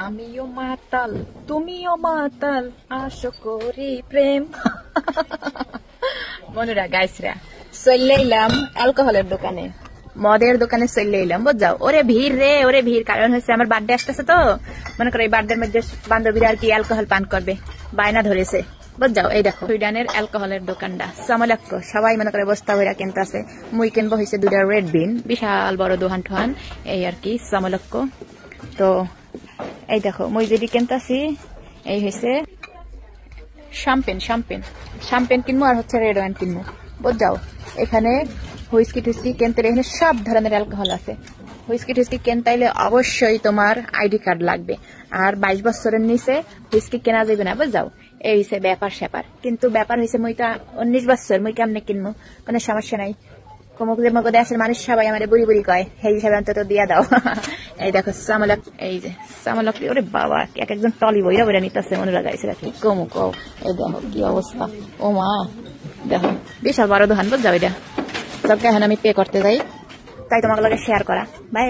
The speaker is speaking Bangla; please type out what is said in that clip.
আমিও মাতাল তুমিও মাতাল আশা করি প্রেম। মনুরা গাইসরা চলে এলাম অ্যালকোহলের দোকানে, মদের দোকানে চলে এলাম বুঝাও। ওরে ভিড় রে, ওরে ভিড়, কারণ হচ্ছে আমার বার্থডে আসতেছে তো, মনে করো এই বার্থডের মধ্যে বান্ধবীরা আর কি অ্যালকোহল পান করবে, বায়না ধরেছে বুঝাও। এই দেখো সুইডেনের অ্যালকোহলের দোকানটা সমলক্ষ, সবাই মনে করে বস্তা ভরা কিনতে আছে। মুই কিনবো হয়েছে 2টা রেড বিন, বিশাল বড় দোহান ঠোহান এই আর কি সমলক্ষ। তো এই দেখো মুই যেটি কিনতেছি এই হয়েছে শ্যাম্পেন, শ্যাম্পেন শ্যাম্পেন কিনবো আর হচ্ছে রেড ওয়াইন কিনবো বুঝাও। এখানে হুইস্কি টুইস্কি কিনতে এখানে সব ধরনের অ্যালকোহল আছে। হুইস্কি টুইস্কি কিনতে হলে অবশ্যই তোমার আইডি কার্ড লাগবে, আর 22 বছরের নিচে হুইস্কি কেনা যাবে না বুঝাও। এই হয়েছে ব্যাপার স্যাপার, কিন্তু ব্যাপার হয়েছে মুইটা 19 বছর, মুই কেমনে কিনবো, কোনো সমস্যা নাই। কমুকদের মগ দেশের মানুষ সবাই আমার বুড়ি বুড়ি কয়, সেই হিসাবে অন্তত দিয়া দাও। এই দেখো সামলক, এই যে সামলক, ওরে বাবা এক একজন টলি বইরা বইরা নিতেছে মনে লাগাইছে কি কমুক। এই দেখো কি অবস্থা, ও মা দেখো বিশাল বড় দোকান বুঝ যাও। এটা সবকে এখন আমি পে করতে যাই, তাই তোমাকে লগে শেয়ার করা। বাই।